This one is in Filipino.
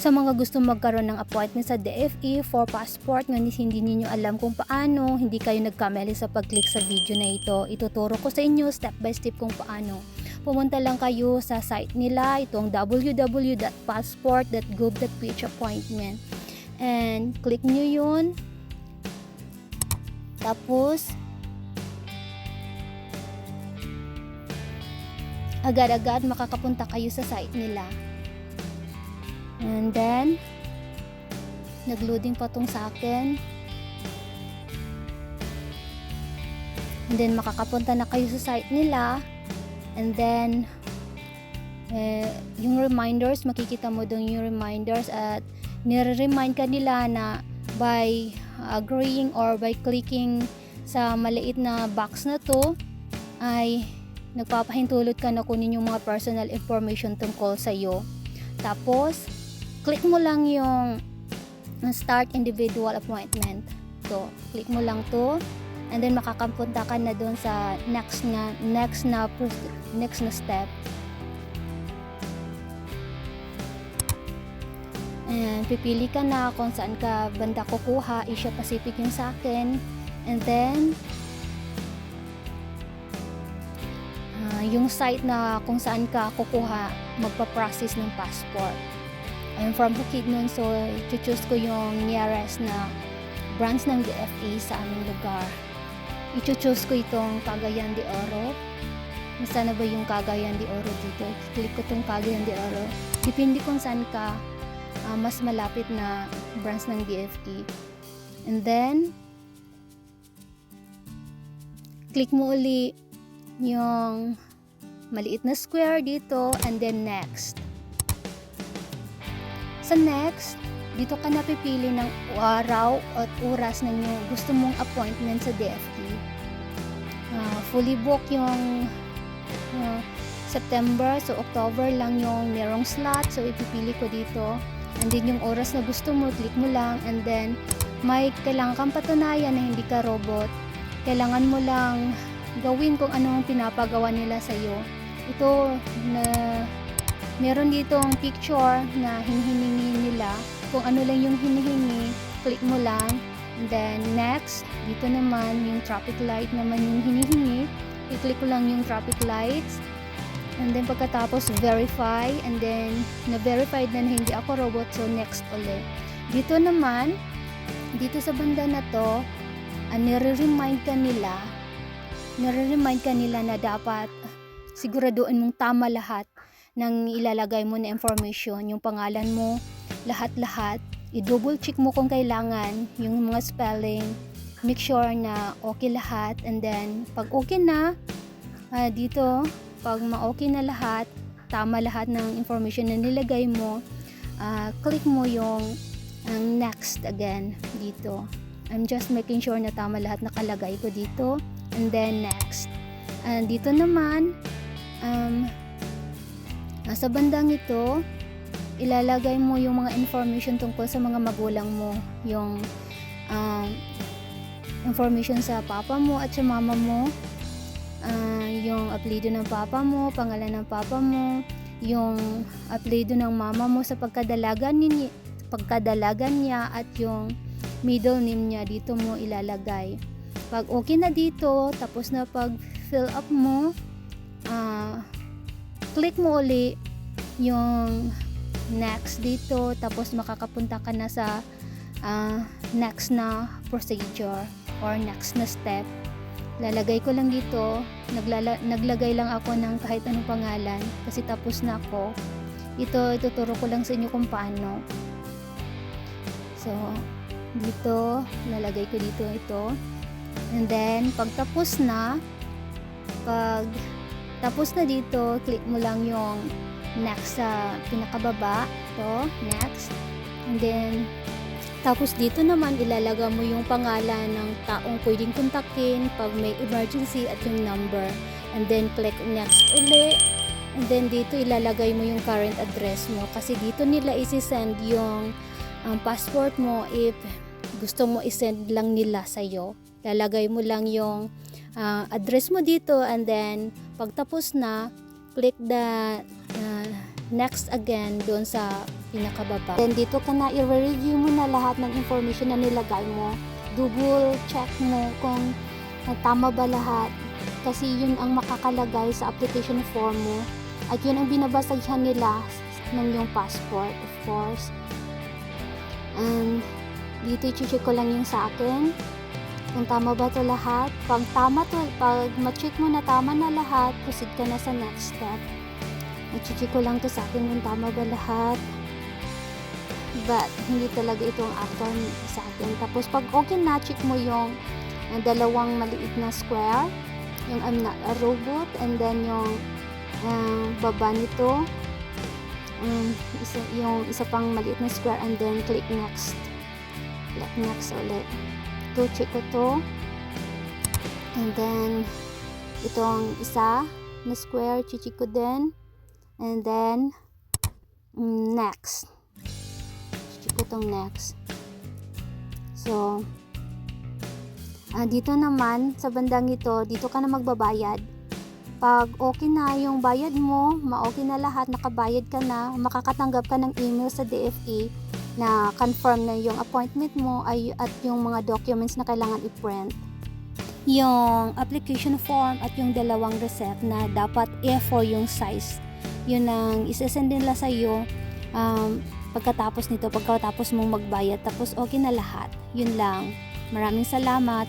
Sa mga gustong magkaroon ng appointment sa DFE for passport, ngunit hindi niyo alam kung paano, hindi kayo nagkamali sa pag-click sa video na ito, ituturo ko sa inyo step by step kung paano. Pumunta lang kayo sa site nila, itong www.passport.gov.ph appointment. And click nyo yun. Tapos, agad-agad makakapunta kayo sa site nila. And then, nag-loading pa tong sa akin. And then, makakapunta na kayo sa site nila. And then, yung reminders, makikita mo doon yung reminders at nire-remind ka nila na by agreeing or by clicking sa maliit na box na to ay nagpapahintulot ka na kunin yung mga personal information tungkol sa iyo. Tapos, click mo lang yung start individual appointment. So, click mo lang to and then makakapunta ka na doon sa next na step. And pipili ka na kung saan ka banda kukuha. Asia Pacific yung sa akin. And then, yung site na kung saan ka kukuha magpa-process ng passport. I'm from Bukidnon, so choose ko yung nearest na branch ng DFE sa aming lugar. I-choose ko itong Cagayan de Oro. Nasaan na ba yung Cagayan de Oro dito? Click ko itong Cagayan de Oro. Depende kung saan ka mas malapit na branch ng DFE. And then, click mo uli yung maliit na square dito and then next. Sa next, dito ka napipili ng araw at oras na gusto mong appointment sa DFE. Fully book yung September, so October lang yung merong slot, so ipipili ko dito. And then yung oras na gusto mo, click mo lang and then may kailangan kang patunayan na hindi ka robot. Kailangan mo lang gawin kung ano ang pinapagawa nila sa iyo. Ito na meron ditong picture na hinihingi nila. Kung ano lang yung hinihingi, click mo lang. And then next, dito naman yung traffic light naman yung hinihingi. I-click ko lang yung traffic lights. And then pagkatapos verify, and then na-verified na hindi ako robot, so next ulit. Dito naman, dito sa banda na to, nire-remind ka nila na dapat siguraduhin mong tama lahat ng ilalagay mo na information, yung pangalan mo, lahat-lahat. I-double check mo kung kailangan yung mga spelling, make sure na okay lahat, and then pag okay na, dito pag ma-okay na lahat, tama lahat ng information na nilagay mo, click mo yung next again dito. I'm just making sure na tama lahat nakalagay ko dito. And then next. Dito naman, sa bandang ito, ilalagay mo yung mga information tungkol sa mga magulang mo. Yung information sa papa mo at sa mama mo. Yung apelyido ng papa mo, pangalan ng papa mo, yung apelyido ng mama mo sa pagkadalagan niya at yung middle name niya dito mo ilalagay. Pag okay na dito, tapos na pag fill up mo, click mo uli yung next dito, tapos makakapunta ka na sa next na procedure or next na step. Lalagay ko lang dito, naglagay lang ako ng kahit anong pangalan kasi tapos na ako. Ituturo ko lang sa inyo kung paano. So, dito, lalagay ko dito ito. And then, pag tapos na dito, click mo lang yung next sa pinakababa. Ito, next. And then, tapos dito naman ilalagay mo yung pangalan ng taong pwedeng kontakin pag may emergency at yung number. And then click next uli. And then dito ilalagay mo yung current address mo kasi dito nila isi-send yung passport mo if gusto mo i-send lang nila sa iyo. Lalagay mo lang yung address mo dito and then pag tapos na, click the next again doon sa pinakababa. Then dito ka na i-review mo na lahat ng information na nilagay mo. Double check mo kung tama ba lahat. Kasi yun ang makakalagay sa application form mo. At yun ang binabasahan nila ng yung passport, of course. And dito i-check ko lang yung sa akin. Kung tama ba to lahat. Pag ma-check mo na tama na lahat, proceed ka na sa next step. I-check ko lang to sa akin kung tama ba lahat. But hindi talaga itong actor sa akin. Tapos pag okay na, check mo yung dalawang maliit na square. Yung I'm not a robot. And then yung baba nito. Yung isa pang maliit na square. And then click next. Click next ulit. Ito, check ko to. And then itong isa na square, check ko din. And then next. Check ko tong next. So dito naman sa bandang ito, dito ka na magbabayad. Pag okay na yung bayad mo, ma-okay na lahat, nakabayad ka na, makakatanggap ka ng email sa DFE na confirm na yung appointment mo at yung mga documents na kailangan i-print. Yung application form at yung dalawang receipt na dapat A4 yung size. Yun ang isesend nila sa iyo pagkatapos nito, pagkatapos mong magbayad. Tapos okay na lahat. Yun lang. Maraming salamat.